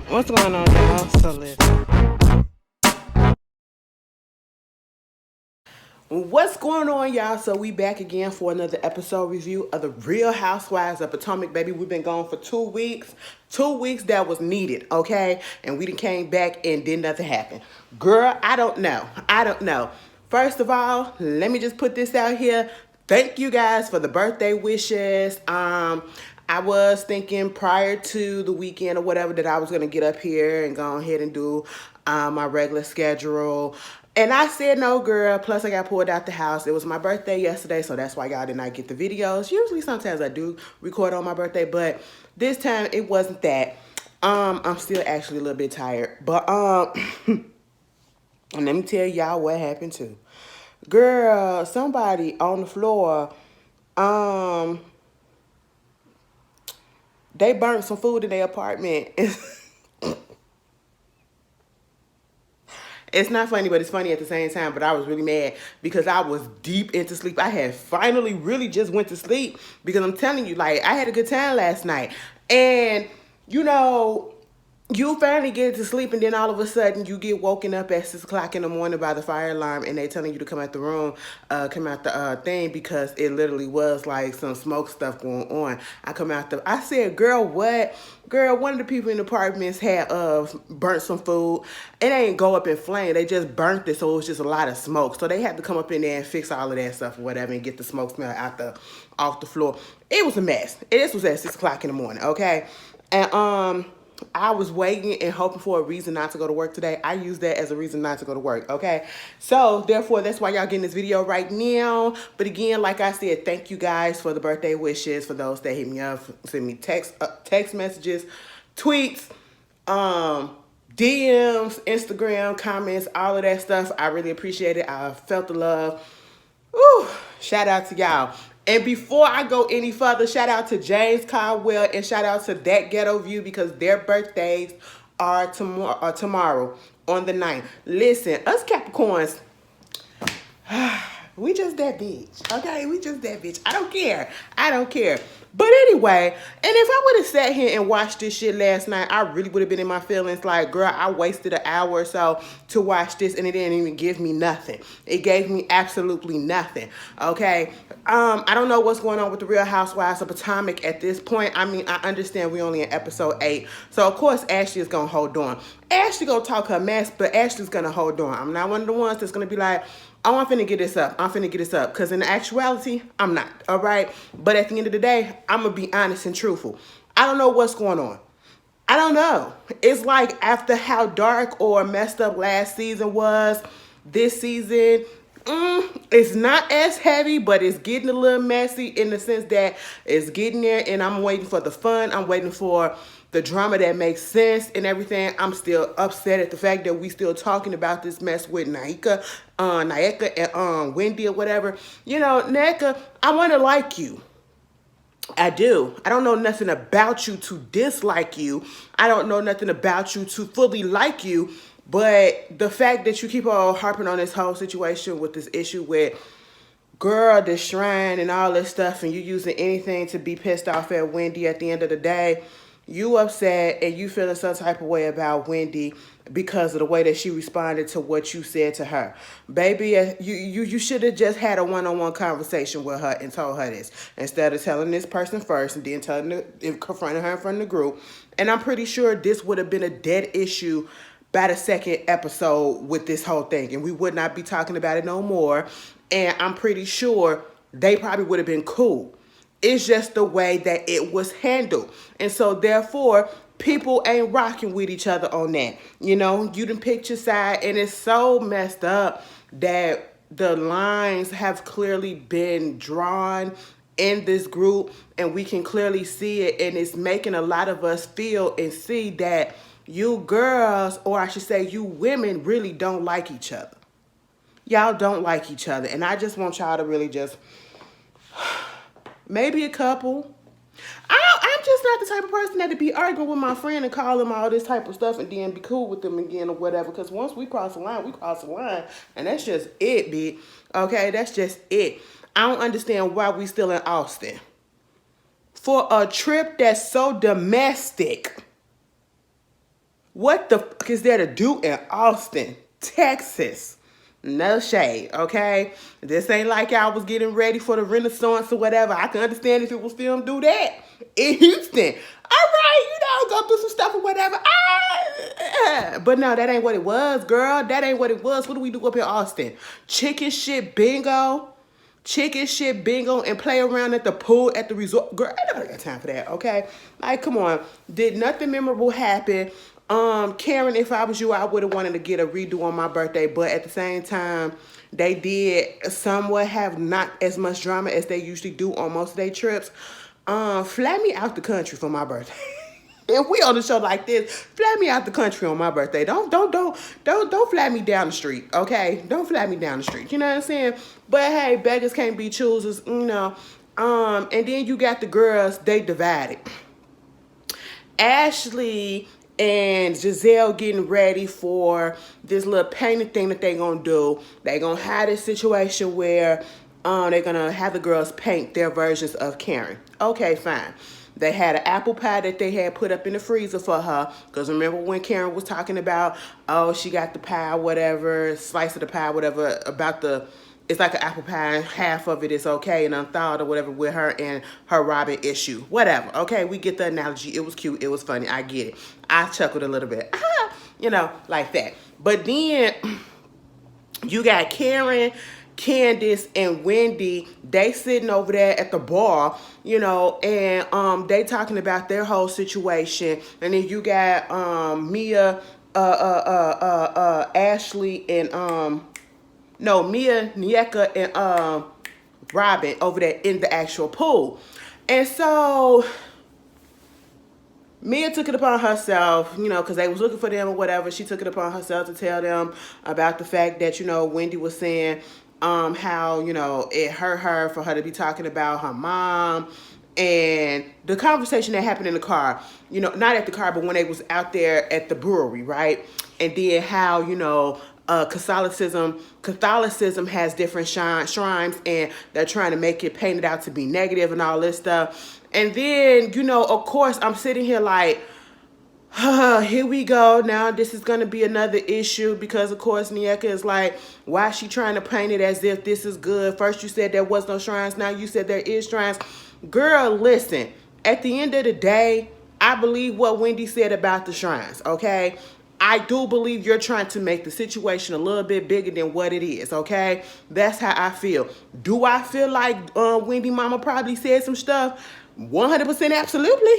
What's going on, y'all? So listen. What's going on, y'all? So we back again for another episode review of the Real Housewives of Potomac, baby. We've been gone for 2 weeks. 2 weeks that was needed, okay? And we done came back and did nothing happen. Girl, I don't know. I don't know. First of all, let me just put this out here. Thank you guys for the birthday wishes. I was thinking prior to the weekend or whatever that I was gonna get up here and go ahead and do my regular schedule. And I said no, girl. Plus, I got pulled out the house. It was my birthday yesterday, so that's why y'all did not get the videos. Usually, sometimes I do record on my birthday, but this time it wasn't that. I'm still actually a little bit tired, but and let me tell y'all what happened too. Girl, somebody on the floor, um, they burnt some food in their apartment. It's not funny, but it's funny at the same time. But I was really mad because I was deep into sleep. I had finally really just went to sleep because I'm telling you, like, I had a good time last night. And, you know, you finally get to sleep, and then all of a sudden you get woken up at 6 o'clock in the morning by the fire alarm, and they telling you to come out the room, come out the thing, because it literally was like some smoke stuff going on. I said, girl, what? Girl, one of the people in the apartments had burnt some food. It ain't go up in flame. They just burnt it, so it was just a lot of smoke. So they had to come up in there and fix all of that stuff or whatever and get the smoke smell off the floor. It was a mess. This was at 6 o'clock in the morning, okay? And I was waiting and hoping for a reason not to go to work today. I use that as a reason not to go to work, okay? So, therefore, that's why y'all getting this video right now. But again, like I said, thank you guys for the birthday wishes, for those that hit me up, send me text messages, tweets, DMs, Instagram, comments, all of that stuff. I really appreciate it. I felt the love. Woo, shout out to y'all. And before I go any further, shout out to James Caldwell and shout out to That Ghetto View because their birthdays are tomorrow on the 9th. Listen, us Capricorns, we just that bitch, okay? We just that bitch. I don't care. I don't care. But anyway, and if I would have sat here and watched this shit last night, I really would have been in my feelings like, girl, I wasted an hour or so to watch this and it didn't even give me nothing. It gave me absolutely nothing, okay? I don't know what's going on with the Real Housewives of Potomac at this point. I mean, I understand we only in episode 8. So, of course, Ashley is going to hold on. Ashley going to talk her mess, but Ashley's going to hold on. I'm not one of the ones that's going to be like, oh, I'm finna get this up. I'm finna get this up. Because in actuality, I'm not. All right? But at the end of the day, I'm going to be honest and truthful. I don't know what's going on. I don't know. It's like after how dark or messed up last season was, this season, it's not as heavy, but it's getting a little messy in the sense that it's getting there, and I'm waiting for the fun. I'm waiting for the drama that makes sense and everything. I'm still upset at the fact that we still talking about this mess with Naika and Wendy or whatever. You know, Naika, I want to like you. I do. I don't know nothing about you to dislike you. I don't know nothing about you to fully like you. But the fact that you keep on harping on this whole situation with this issue with girl, the shrine and all this stuff, and you using anything to be pissed off at Wendy at the end of the day, you upset and you feeling some type of way about Wendy because of the way that she responded to what you said to her. Baby, you should have just had a one-on-one conversation with her and told her this instead of telling this person first and then confronting her in front of the group. And I'm pretty sure this would have been a dead issue by the second episode with this whole thing, and we would not be talking about it no more. And I'm pretty sure they probably would have been cool. It's just the way that it was handled. And so therefore, people ain't rocking with each other on that. You know, you done picked your side, and it's so messed up that the lines have clearly been drawn in this group, and we can clearly see it, and it's making a lot of us feel and see that you girls, or I should say you women, really don't like each other. Y'all don't like each other, and I just want y'all to really just, maybe a couple. I'm just not the type of person that to be arguing with my friend and call them all this type of stuff and then be cool with them again or whatever. Because once we cross the line, we cross the line. And that's just it, bitch. Okay, that's just it. I don't understand why we still in Austin. For a trip that's so domestic. What the fuck is there to do in Austin, Texas? No shade, okay? This ain't like y'all was getting ready for the Renaissance or whatever. I can understand if it was filmed, do that in Houston. All right, go through some stuff or whatever. But no, that ain't what it was, girl. That ain't what it was. What do we do up in Austin? Chicken shit bingo. Chicken shit bingo and play around at the pool at the resort. Girl, I never got time for that, okay? Like, come on. Did nothing memorable happen? Karen, if I was you, I would have wanted to get a redo on my birthday, but at the same time, they did somewhat have not as much drama as they usually do on most of their trips. Fly me out the country for my birthday. If we on a show like this, fly me out the country on my birthday. Don't fly me down the street, okay? Don't fly me down the street. You know what I'm saying? But hey, beggars can't be choosers, you know. And then you got the girls, they divided. Ashley and Giselle getting ready for this little painting thing that they gonna do. They gonna have this situation where they're gonna have the girls paint their versions of Karen. Okay, fine. They had an apple pie that they had put up in the freezer for her. Because remember when Karen was talking about, oh, she got the pie, whatever, slice of the pie, whatever, about the, it's like an apple pie, half of it is okay and unthawed or whatever with her and her Robin issue. Whatever, okay? We get the analogy. It was cute. It was funny. I get it. I chuckled a little bit. You know, like that. But then you got Karen, Candace, and Wendy. They sitting over there at the bar, you know, and they talking about their whole situation. And then you got Mia, Ashley, and Mia, Nieka, and Robin over there in the actual pool. And so Mia took it upon herself, you know, because they was looking for them or whatever. She took it upon herself to tell them about the fact that, you know, Wendy was saying how, you know, it hurt her for her to be talking about her mom. And the conversation that happened in the car, you know, not at the car, but when they was out there at the brewery, right? And then how, you know, Catholicism has different shrines, and they're trying to make it painted out to be negative and all this stuff. And then, you know, of course, I'm sitting here like, here we go. Now this is going to be another issue because, of course, Nieka is like, why is she trying to paint it as if this is good? First you said there was no shrines. Now you said there is shrines. Girl, listen. At the end of the day, I believe what Wendy said about the shrines, okay? I do believe you're trying to make the situation a little bit bigger than what it is, okay? That's how I feel. Do I feel like Wendy mama probably said some stuff? 100% absolutely.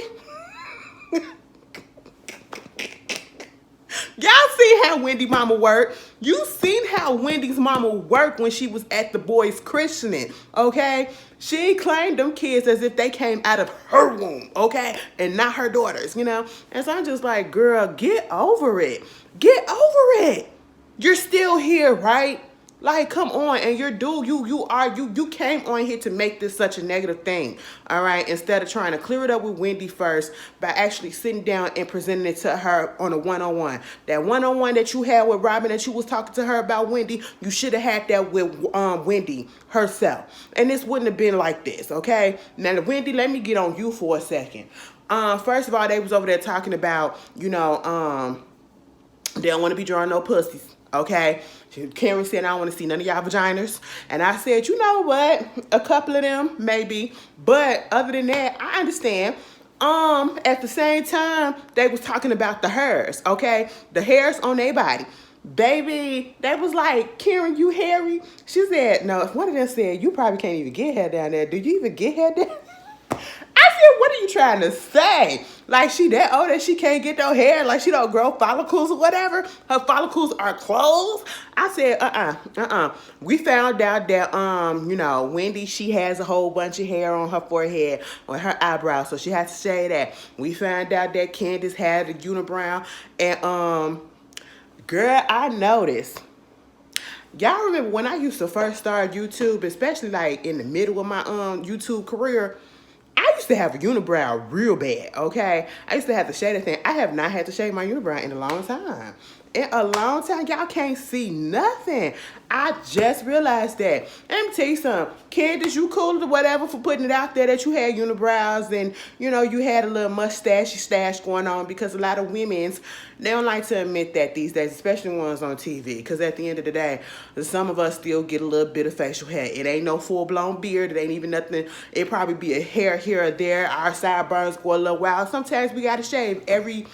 Y'all see how Wendy mama worked. You seen how Wendy's mama worked when she was at the boys' christening, okay? She claimed them kids as if they came out of her womb, okay? And not her daughters, you know? And so I'm just like, girl, get over it. Get over it. You're still here, right? Like, come on, and you're dude, you came on here to make this such a negative thing, all right? Instead of trying to clear it up with Wendy first by actually sitting down and presenting it to her on a one-on-one. That one-on-one that you had with Robin, that you was talking to her about Wendy, you should have had that with Wendy herself, and this wouldn't have been like this, okay? Now, Wendy, let me get on you for a second. First of all, they was over there talking about, you know, they don't want to be drawing no pussies. Okay, Karen said, I don't want to see none of y'all vaginas. And I said, you know what? A couple of them, maybe. But other than that, I understand. At the same time, they was talking about the hairs, okay? The hairs on their body. Baby, they was like, Karen, you hairy? She said, no, if one of them said, you probably can't even get hair down there. Do you even get hair down there? I said, what are you trying to say? Like, she that old that she can't get no hair? Like, she don't grow follicles or whatever? Her follicles are closed? I said, We found out that, you know, Wendy, she has a whole bunch of hair on her forehead, on her eyebrows, so she has to shave that. We found out that Candace had a unibrow. And, girl, I noticed. Y'all remember when I used to first start YouTube, especially, like, in the middle of my YouTube career, I used to have a unibrow real bad, okay? I used to have to shave that thing. I have not had to shave my unibrow in a long time. in a long time. Y'all can't see nothing. I just realized that. Let me tell you something. Candace, you cool or whatever for putting it out there that you had unibrows and, you know, you had a little mustache stash going on, because a lot of women's, they don't like to admit that these days, especially ones on TV, because at the end of the day, some of us still get a little bit of facial hair. It ain't no full-blown beard. It ain't even nothing. It probably be a hair here or there. Our sideburns go a little wild. Sometimes we got to shave every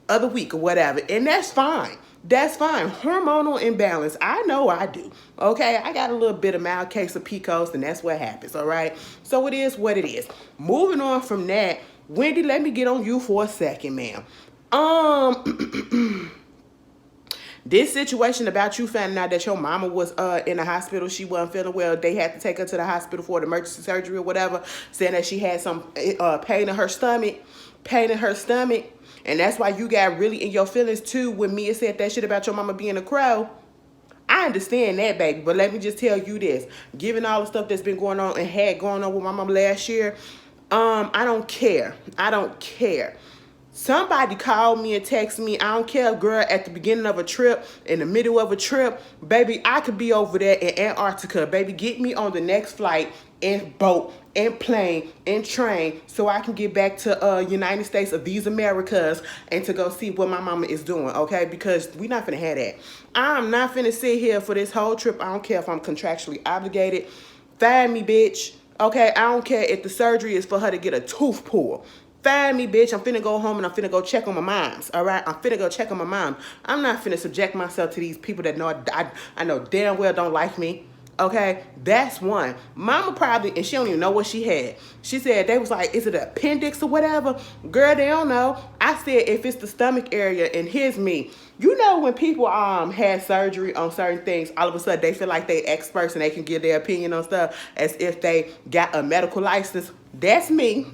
other week or whatever, and that's fine. That's fine. Hormonal imbalance. I know I do. Okay, I got a little bit of mild case of PCOS, and that's what happens. All right, so it is what it is. Moving on from that, Wendy, let me get on you for a second, ma'am. This situation about you finding out that your mama was in the hospital, she wasn't feeling well, they had to take her to the hospital for the emergency surgery or whatever, saying that she had some pain in her stomach, and that's why you got really in your feelings too when Mia said that shit about your mama being a crow. I understand that, baby, but let me just tell you this. Given all the stuff that's been going on and had going on with my mom last year, I don't care. Somebody called me and texted me. I don't care, girl, at the beginning of a trip, in the middle of a trip, baby, I could be over there in Antarctica. Baby, get me on the next flight and boat and plane and train so I can get back to United States of these Americas and to go see what my mama is doing, okay? Because we not finna have that. I'm not finna sit here for this whole trip. I don't care if I'm contractually obligated. Find me, bitch. Okay, I don't care if the surgery is for her to get a tooth pulled. Find me, bitch. I'm finna go home and I'm finna go check on my moms, all right? I'm finna go check on my mom. I'm not finna subject myself to these people that know I know damn well don't like me, okay? That's one. Mama probably, and she don't even know what she had. She said, they was like, is it an appendix or whatever? Girl, they don't know. I said, if it's the stomach area, and here's me. You know when people had surgery on certain things, all of a sudden they feel like they experts and they can give their opinion on stuff as if they got a medical license? That's me.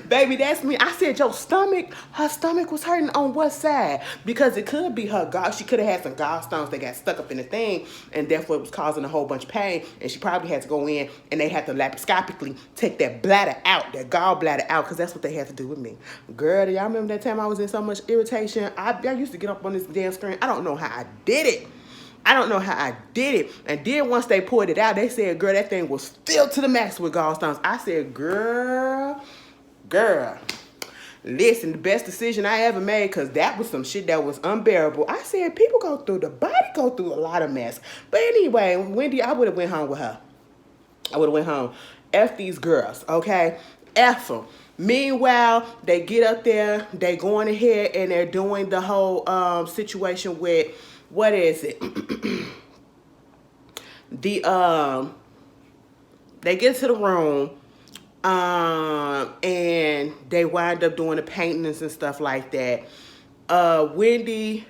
Baby, that's me. I said, your stomach, her stomach was hurting on what side? Because it could be her she could have had some gallstones that got stuck up in the thing, and therefore it was causing a whole bunch of pain, and she probably had to go in, and they had to laparoscopically take that bladder out, that gallbladder out, because that's what they had to do with me. Girl, do y'all remember that time I was in so much irritation? I used to get up on this damn screen. I don't know how I did it. And then once they pulled it out, they said, girl, that thing was filled to the max with gallstones. I said, girl, listen, the best decision I ever made, because that was some shit that was unbearable. I said, the body go through a lot of mess. But anyway, Wendy, I would have went home with her. F these girls, okay? F them. Meanwhile, they get up there, they going ahead and they're doing the whole situation with, what is it? They get to the room, and they wind up doing the paintings and stuff like that. Wendy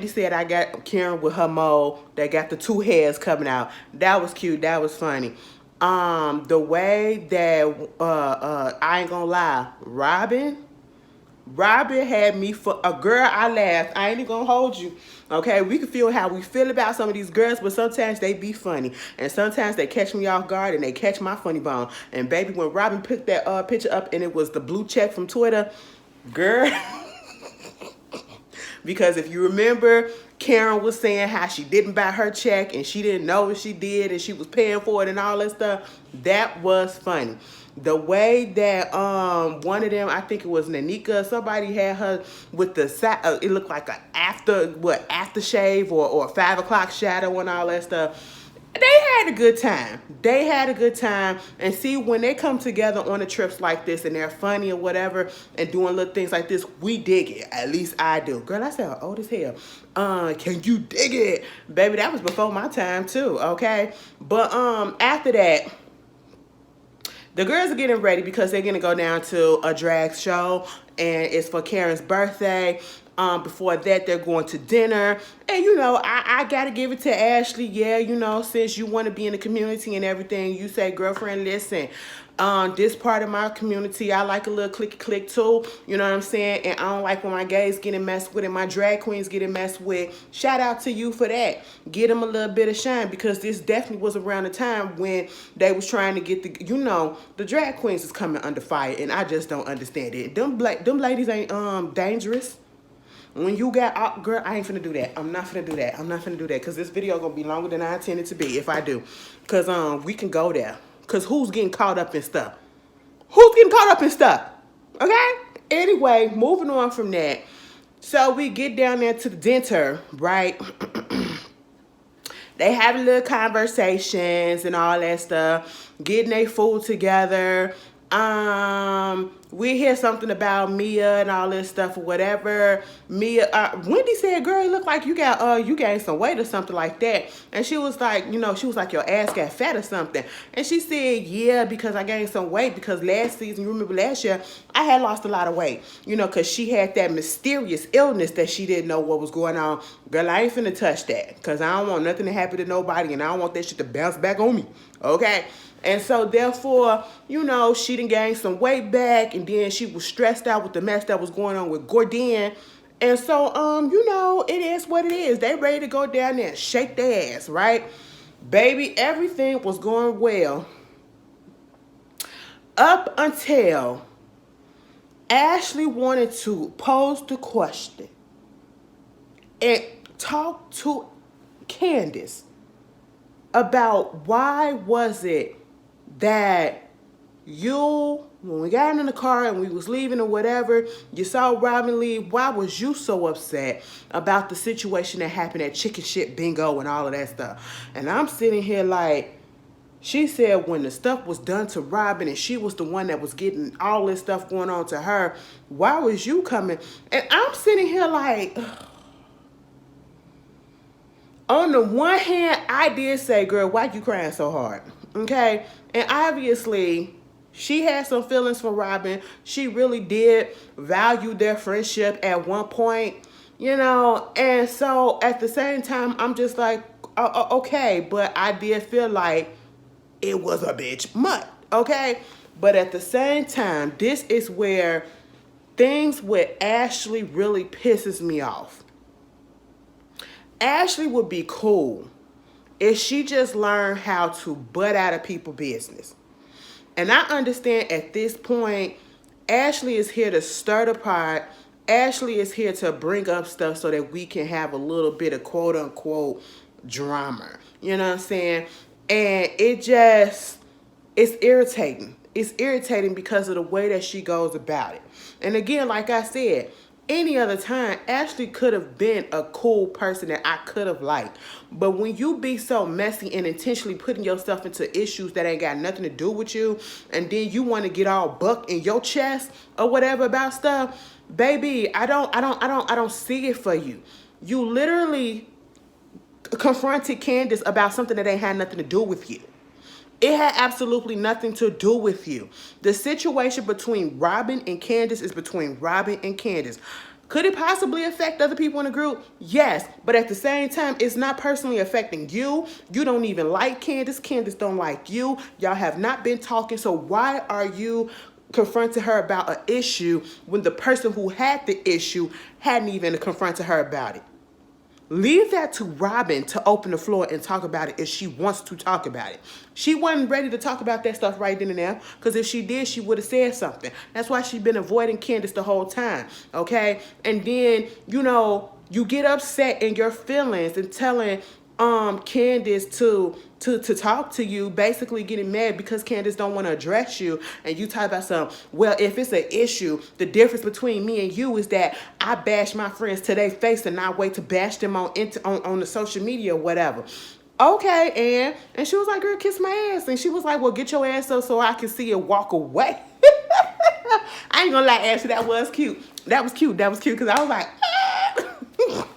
said, I got Karen with her mole that got the two hairs coming out. That was cute. That was funny. The way that, I ain't gonna lie, Robin had me for a girl. I laughed. I ain't even gonna hold you. Okay, we can feel how we feel about some of these girls, but sometimes they be funny, and sometimes they catch me off guard and they catch my funny bone. And baby, when Robin picked that picture up and it was the blue check from Twitter, girl. Because if you remember, Karen was saying how she didn't buy her check and she didn't know what she did and she was paying for it and all that stuff. That was funny. The way that one of them, I think it was Nanika, somebody had her with the it looked like an aftershave or a 5 o'clock shadow and all that stuff. They had a good time. And see, when they come together on the trips like this and they're funny or whatever and doing little things like this, we dig it. At least I do. Girl, I sound old as hell. Can you dig it? Baby, that was before my time too, okay? But after that, the girls are getting ready because they're going to go down to a drag show, and it's for Karen's birthday. Before that, they're going to dinner. And, you know, I got to give it to Ashley. Yeah, you know, since you want to be in the community and everything, you say, girlfriend, listen, this part of my community, I like a little clicky click too. You know what I'm saying? And I don't like when my gays getting messed with and my drag queens getting messed with. Shout out to you for that. Get them a little bit of shine, because this definitely was around the time when they was trying to get the, you know, the drag queens is coming under fire, and I just don't understand it. Them ladies ain't dangerous. When you got, girl, I ain't finna do that. I'm not finna do that. I'm not finna do that, because this video gonna be longer than I intended to be if I do. Because we can go there. Because who's getting caught up in stuff? Who's getting caught up in stuff? Okay? Anyway, moving on from that. So we get down there to the dinner, right? They having little conversations and all that stuff, getting their food together. We hear something about Mia and all this stuff or whatever. Mia, Wendy said, girl, you look like you gained some weight or something like that. And she was like, you know, she was like, your ass got fat or something. And she said, yeah, because I gained some weight, because last season, you remember last year, I had lost a lot of weight, you know, because she had that mysterious illness that she didn't know what was going on. Girl, I ain't finna touch that, because I don't want nothing to happen to nobody, and I don't want that shit to bounce back on me, okay? And so therefore, you know, she done gained some weight back, and then she was stressed out with the mess that was going on with Gordon. And so, you know, it is what it is. They ready to go down there and shake their ass, right? Baby, everything was going well up until Ashley wanted to pose the question and talk to Candace about why was it that you, when we got in the car and we was leaving or whatever, you saw Robin leave, why was you so upset about the situation that happened at Chicken Shit Bingo and all of that stuff? And I'm sitting here like, she said when the stuff was done to Robin and she was the one that was getting all this stuff going on to her, why was you coming? And I'm sitting here like, on the one hand, I did say, girl, why you crying so hard? Okay? And obviously, she had some feelings for Robin. She really did value their friendship at one point, you know? And so, at the same time, I'm just like, okay, but I did feel like it was a bitch mutt, okay? But at the same time, this is where things with Ashley really pisses me off. Ashley would be cool if she just learned how to butt out of people's business. And I understand at this point, Ashley is here to stir the pot. Ashley is here to bring up stuff so that we can have a little bit of quote unquote drama. You know what I'm saying? And it's irritating. It's irritating because of the way that she goes about it. And again, like I said, any other time, Ashley could have been a cool person that I could have liked. But when you be so messy and intentionally putting yourself into issues that ain't got nothing to do with you, and then you want to get all buck in your chest or whatever about stuff, baby, I don't see it for you. You literally confronted Candace about something that ain't had nothing to do with you. It had absolutely nothing to do with you. The situation between Robin and Candace is between Robin and Candace. Could it possibly affect other people in the group? Yes, but at the same time, it's not personally affecting you. You don't even like Candace. Candace don't like you. Y'all have not been talking, so why are you confronting her about an issue when the person who had the issue hadn't even confronted her about it? Leave that to Robin to open the floor and talk about it if she wants to talk about it. She wasn't ready to talk about that stuff right then and there, because if she did, she would have said something. That's why she's been avoiding Candace the whole time, okay? And then, you know, you get upset in your feelings and telling Candace to talk to you, basically getting mad because Candace don't want to address you, and you talk about something. Well, if it's an issue, the difference between me and you is that I bash my friends to their face and not wait to bash them on the social media or whatever. Okay, and she was like, girl, kiss my ass. And she was like, well, get your ass up so I can see it walk away. I ain't gonna lie, Ashley, that was cute. That was cute because I was like, ah.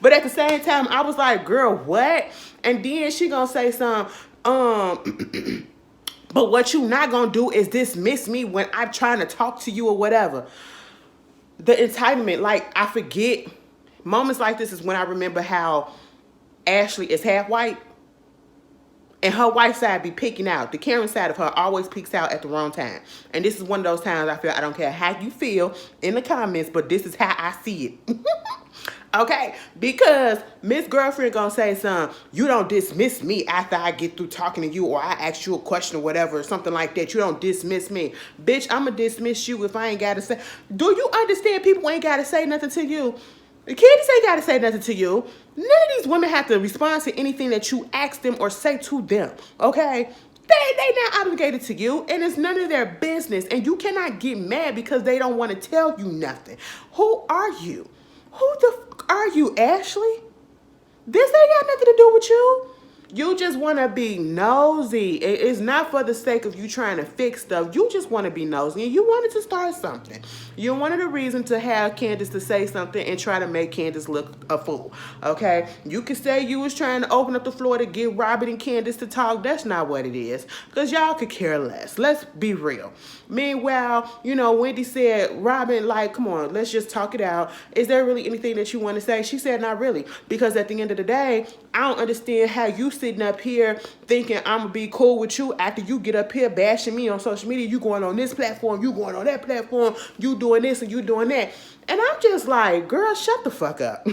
But at the same time, I was like, girl, what? And then she gonna say something, but what you not gonna do is dismiss me when I'm trying to talk to you or whatever. The entitlement, like, I forget. Moments like this is when I remember how Ashley is half white. And her white side be peeking out. The Karen side of her always peeks out at the wrong time. And this is one of those times I feel I don't care how you feel in the comments, but this is how I see it. Okay? Because Miss Girlfriend gonna say something, you don't dismiss me after I get through talking to you, or I ask you a question or whatever, or something like that. You don't dismiss me. Bitch, I'ma dismiss you if I ain't gotta say. Do you understand people ain't gotta say nothing to you? The kids ain't got to say nothing to you. None of these women have to respond to anything that you ask them or say to them, okay? They not obligated to you, and it's none of their business, and you cannot get mad because they don't want to tell you nothing. Who are you? Who the fuck are you, Ashley? This ain't got nothing to do with you. You just want to be nosy. It's not for the sake of you trying to fix stuff. You just want to be nosy, and you wanted to start something. You wanted a reason to have Candace to say something and try to make Candace look a fool, okay? You could say you was trying to open up the floor to get Robert and Candace to talk. That's not what it is, because y'all could care less. Let's be real. Meanwhile, you know, Wendy said, Robin, like, come on, let's just talk it out. Is there really anything that you want to say? She said, not really, because at the end of the day, I don't understand how you sitting up here thinking I'm gonna be cool with you after you get up here bashing me on social media. You going on this platform, you going on that platform, you doing this and you doing that. And I'm just like, girl, shut the fuck up.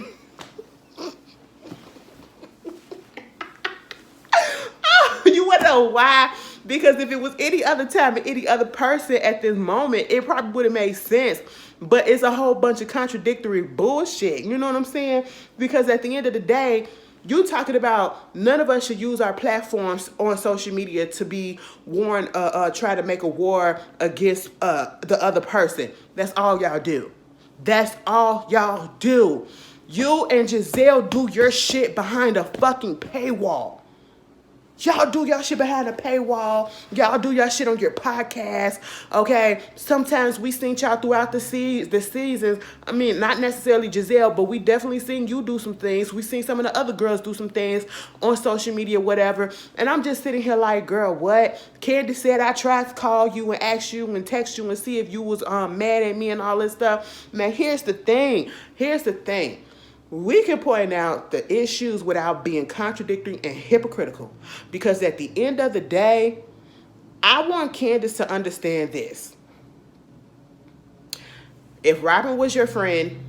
You wanna know why? Because if it was any other time and any other person at this moment, it probably would have made sense. But it's a whole bunch of contradictory bullshit. You know what I'm saying? Because at the end of the day, you talking about none of us should use our platforms on social media to be try to make a war against the other person. That's all y'all do. That's all y'all do. You and Giselle do your shit behind a fucking paywall. Y'all do y'all shit behind a paywall. Y'all do y'all shit on your podcast, okay? Sometimes we seen y'all throughout the seasons. I mean, not necessarily Giselle, but we definitely seen you do some things. We seen some of the other girls do some things on social media, whatever. And I'm just sitting here like, girl, what? Candace said I tried to call you and ask you and text you and see if you was mad at me and all this stuff. Man, here's the thing. We can point out the issues without being contradictory and hypocritical. Because at the end of the day, I want Candace to understand this. If Robin was your friend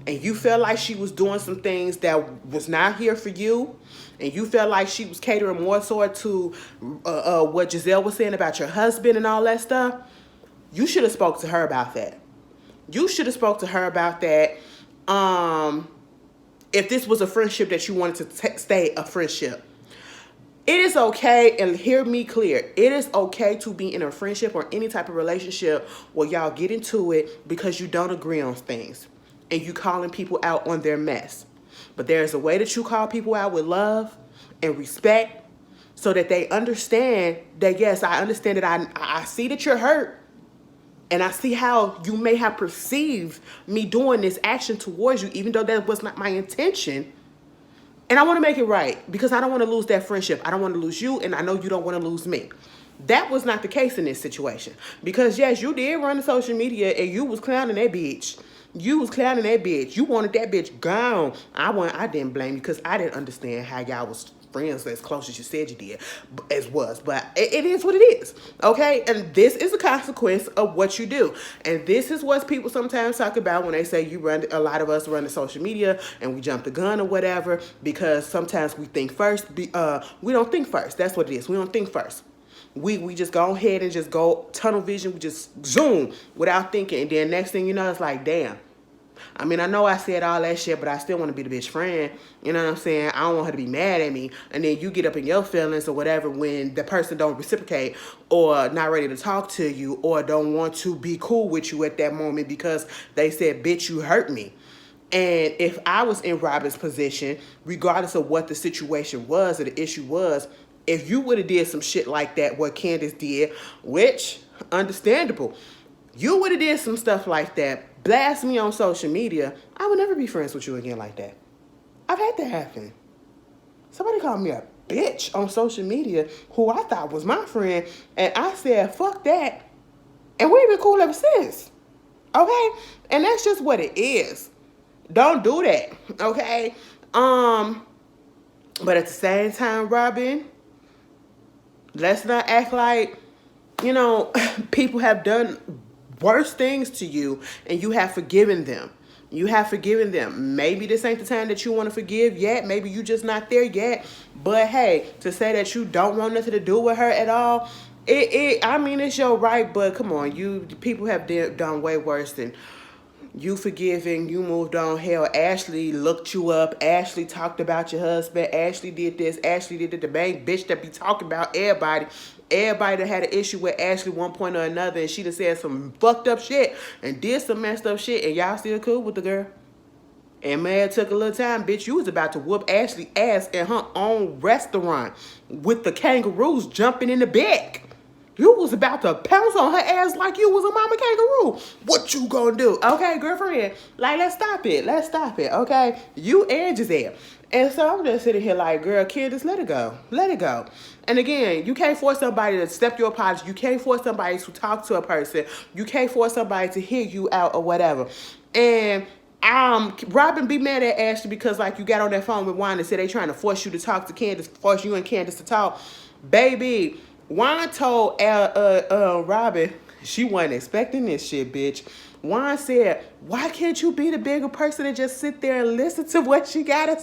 and you felt like she was doing some things that was not here for you, and you felt like she was catering more so to what Giselle was saying about your husband and all that stuff, you should have spoke to her about that. You should have spoke to her about that. If this was a friendship that you wanted to stay a friendship. It is okay, and hear me clear, it is okay to be in a friendship or any type of relationship where y'all get into it because you don't agree on things and you calling people out on their mess. But there's a way that you call people out with love and respect so that they understand that, yes, I understand that I see that you're hurt. And I see how you may have perceived me doing this action towards you, even though that was not my intention. And I want to make it right because I don't want to lose that friendship. I don't want to lose you, and I know you don't want to lose me. That was not the case in this situation. Because, yes, you did run the social media, and you was clowning that bitch. You was clowning that bitch. You wanted that bitch gone. I didn't blame you because I didn't understand how y'all was friends as close as you said you did, as was. But it is what it is, okay? And this is a consequence of what you do. And this is what people sometimes talk about when they say a lot of us run the social media and we jump the gun or whatever, because sometimes we think first. We don't think first. That's what it is. We don't think first. We just go ahead and just go tunnel vision. We just zoom without thinking. And then next thing you know, it's like, damn. I mean, I know I said all that shit, but I still want to be the bitch friend. You know what I'm saying? I don't want her to be mad at me. And then you get up in your feelings or whatever when the person don't reciprocate or not ready to talk to you or don't want to be cool with you at that moment because they said, bitch, you hurt me. And if I was in Robin's position, regardless of what the situation was or the issue was, if you would have did some shit like that, what Candace did, which, understandable, you would have did some stuff like that, blast me on social media, I would never be friends with you again like that. I've had that happen. Somebody called me a bitch on social media who I thought was my friend, and I said, fuck that. And we've been cool ever since. Okay? And that's just what it is. Don't do that. Okay? But at the same time, Robin, let's not act like, you know, people have done worse things to you and you have forgiven them. You have forgiven them. Maybe this ain't the time that you want to forgive yet. Maybe you just not there yet. But hey, to say that you don't want nothing to do with her at all, I mean, it's your right. But come on, people have done way worse than you forgiving, you moved on. Hell, Ashley looked you up. Ashley talked about your husband. Ashley did this. Ashley did the main bitch that be talking about everybody. Everybody that had an issue with Ashley one point or another, and she done said some fucked up shit and did some messed up shit, and y'all still cool with the girl. And man, it took a little time, bitch. You was about to whoop Ashley ass in her own restaurant with the kangaroos jumping in the back. You was about to pounce on her ass like you was a mama kangaroo. What you gonna do? Okay, girlfriend. Like, let's stop it. Let's stop it, okay? You and Giselle. And so I'm just sitting here like, girl, kid, just let it go. Let it go. And again, you can't force somebody to accept your apology. You can't force somebody to talk to a person. You can't force somebody to hear you out or whatever. And Robin be mad at Ashley because like you got on that phone with Juan and said they trying to force you to talk to Candace, force you and Candace to talk. Baby, Juan told Robin she wasn't expecting this shit, bitch. Juan said, why can't you be the bigger person and just sit there and listen to what she gotta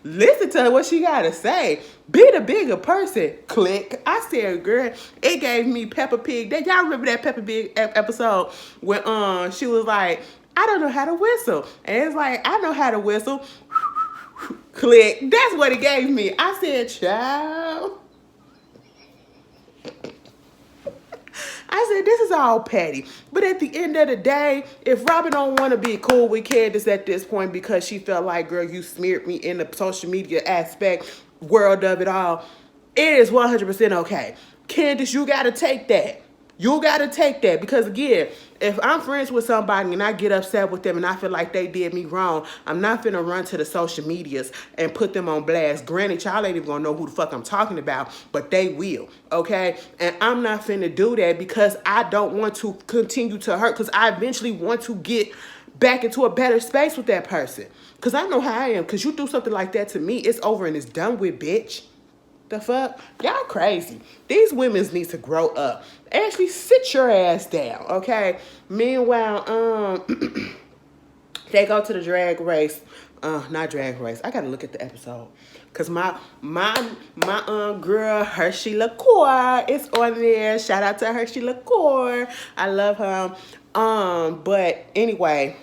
listen to what she gotta say? Be the bigger person. Click. I said, girl, it gave me Peppa Pig. Y'all remember that Peppa Pig episode when she was like, I don't know how to whistle. And it's like, I know how to whistle. Click. That's what it gave me. I said, child. I said, this is all petty. But at the end of the day, if Robin don't want to be cool with Candace at this point because she felt like, girl, you smeared me in the social media aspect, world of it all, it is 100% okay. Candace, you got to take that. You got to take that because, again, if I'm friends with somebody and I get upset with them and I feel like they did me wrong, I'm not finna run to the social medias and put them on blast. Granted, y'all ain't even gonna know who the fuck I'm talking about, but they will, okay? And I'm not finna do that because I don't want to continue to hurt because I eventually want to get back into a better space with that person. Because I know how I am. Because you do something like that to me, it's over and it's done with, bitch. The fuck? Y'all crazy. These women need to grow up. Ashley, sit your ass down, okay? Meanwhile, they go to the drag race. Not drag race. I gotta look at the episode. Cause my girl, Hershey LaCour, is on there. Shout out to Hershey LaCour. I love her. But anyway,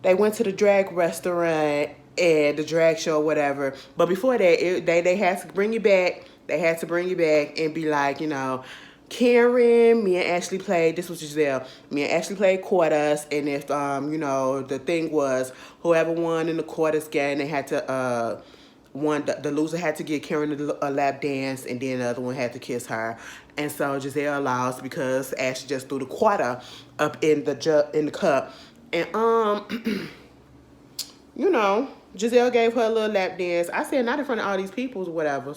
they went to the drag restaurant and the drag show, whatever. But before that, they had to bring you back. They had to bring you back and be like, you know, Karen, me and Ashley played. This was Giselle. Me and Ashley played quarters, and if you know, the thing was whoever won in the quarters game, they had to the loser had to give Karen a lap dance, and then the other one had to kiss her. And so Giselle lost because Ashley just threw the quarter up in the cup, and you know, Giselle gave her a little lap dance. I said, not in front of all these peoples or whatever.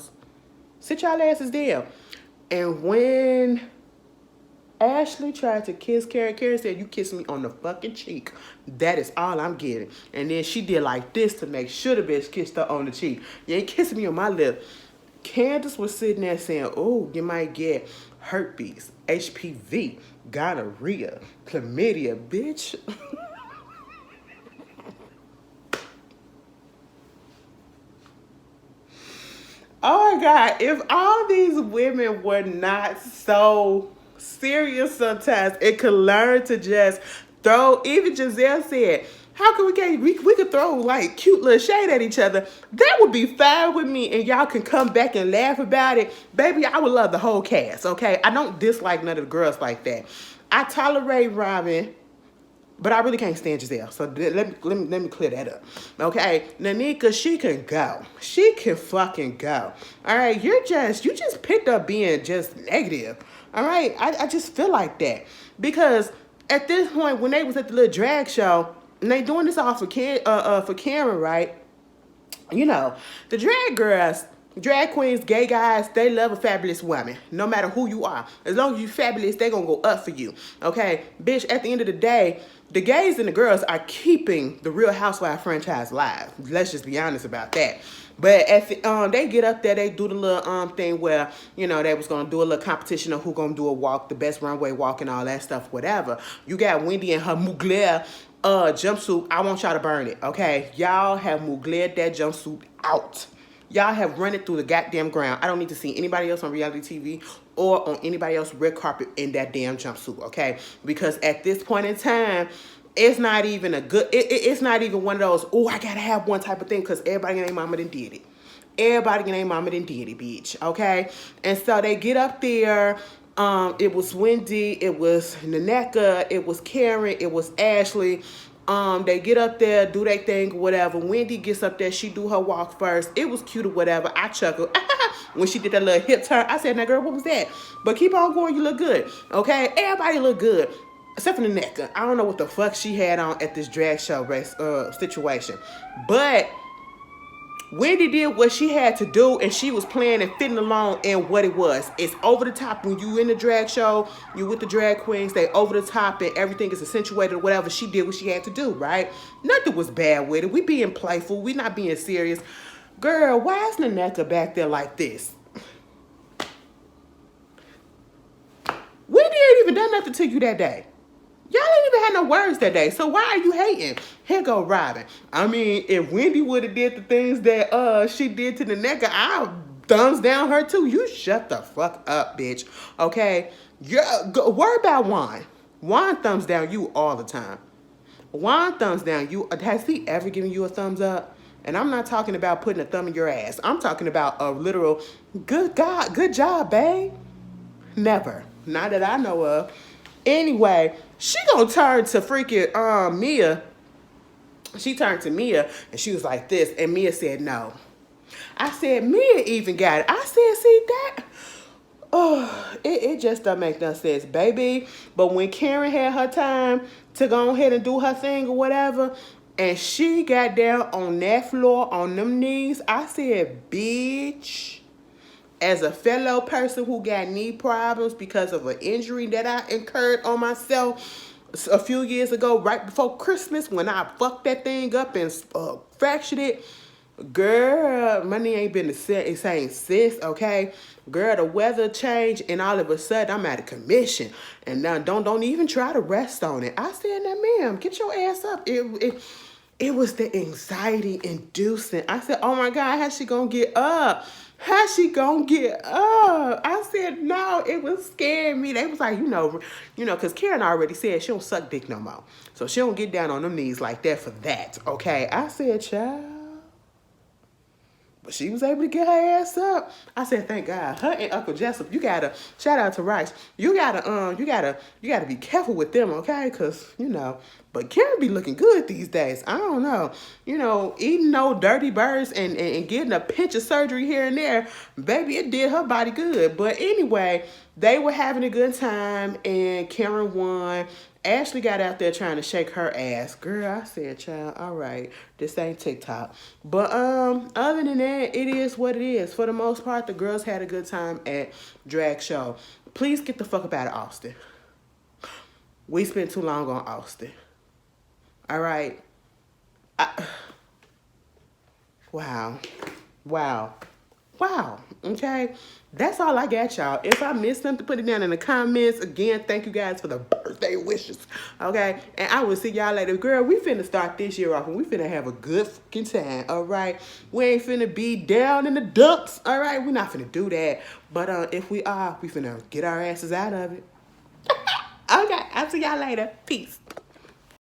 Sit y'all asses down. And when Ashley tried to kiss Karen, Karen said, you kissed me on the fucking cheek. That is all I'm getting. And then she did like this to make sure the bitch kissed her on the cheek. You ain't kissing me on my lip. Candace was sitting there saying, oh, you might get herpes, HPV, gonorrhea, chlamydia, bitch. Oh my God, if all these women were not so serious sometimes and could learn to just throw, even Giselle said, how can we could throw like cute little shade at each other. That would be fine with me and y'all can come back and laugh about it. Baby, I would love the whole cast, okay? I don't dislike none of the girls like that. I tolerate Robin, but I really can't stand Giselle. So let me clear that up. Okay? Nanika, she can go. She can fucking go. All right? You just picked up being just negative. All right? I just feel like that. Because at this point, when they was at the little drag show, and they doing this all for Karen, right? You know, the drag girls Drag queens, gay guys, they love a fabulous woman. No matter who you are. As long as you fabulous, they gonna go up for you. Okay? Bitch, at the end of the day, the gays and the girls are keeping the Real Housewives franchise live. Let's just be honest about that. But at the, they get up there, they do the little thing where, you know, they was gonna do a little competition of who gonna do a walk, the best runway walk and all that stuff, whatever. You got Wendy and her Mugler jumpsuit. I want y'all to burn it, okay? Y'all have Muglered that jumpsuit out. Y'all have run it through the goddamn ground. I don't need to see anybody else on reality TV or on anybody else's red carpet in that damn jumpsuit, okay? Because at this point in time, it's not even a good, it's not even one of those, oh, I gotta have one type of thing, because everybody and their mama done did it. Everybody and their mama done did it, bitch, okay? And so they get up there. It was Wendy, it was Naneka, it was Karen, it was Ashley. They get up there, do their thing, or whatever. Wendy gets up there, she do her walk first. It was cute or whatever. I chuckled when she did that little hip turn. I said, now girl, what was that? But keep on going, you look good. Okay? Everybody look good. Except for the Naneka. I don't know what the fuck she had on at this drag show race situation. But Wendy did what she had to do, and she was playing and fitting along in what it was. It's over the top. When you in the drag show, you with the drag queens, they over the top and everything is accentuated or whatever. She did what she had to do, right? Nothing was bad with it. We being playful. We not being serious. Girl, why is Naneka back there like this? Wendy ain't even done nothing to you that day. Y'all ain't even had no words that day. So why are you hating? Here go Robin. I mean, if Wendy would have did the things that she did to the Naneka, I'll thumbs down her too. You shut the fuck up, bitch. Okay? Worry about Juan. Juan thumbs down you all the time. Juan thumbs down you. Has he ever given you a thumbs up? And I'm not talking about putting a thumb in your ass. I'm talking about a literal, good God, good job, babe. Never. Not that I know of. Anyway, she gonna turn to freaking Mia. She turned to Mia and she was like this, and Mia said no. I said, Mia even got it. I said, see that? Oh, it just don't make no sense, baby. But when Karen had her time to go ahead and do her thing or whatever, and she got down on that floor on them knees, I said, bitch. As a fellow person who got knee problems because of an injury that I incurred on myself a few years ago, right before Christmas, when I fucked that thing up and fractured it, girl, my knee ain't been the same since, okay? Girl, the weather changed, and all of a sudden, I'm out of commission. And now, don't even try to rest on it. I said, now, ma'am, get your ass up. It was the anxiety inducing. I said, oh my God, how's she gonna get up? How's she gonna get up? I said, no, it was scaring me. They was like, you know, because Karen already said she don't suck dick no more. So she don't get down on them knees like that for that, okay? I said, child. But she was able to get her ass up. I said, thank God. Her and Uncle Jessup, you gotta, shout out to Rice. You gotta be careful with them, okay? Cause, but Karen be looking good these days. I don't know. Eating no dirty birds and getting a pinch of surgery here and there, baby, it did her body good. But anyway, they were having a good time and Karen won. Ashley got out there trying to shake her ass. Girl, I said, child, all right, this ain't TikTok. But other than that, it is what it is. For the most part, the girls had a good time at drag show. Please get the fuck up out of Austin. We spent too long on Austin. All right. Wow. Okay. That's all I got, y'all. If I missed something, put it down in the comments. Again, thank you guys for the birthday wishes. Okay. And I will see y'all later. Girl, we finna start this year off and we finna have a good fucking time. All right. We ain't finna be down in the dumps. All right. We're not finna do that. But if we are, we finna get our asses out of it. Okay. I'll see y'all later. Peace.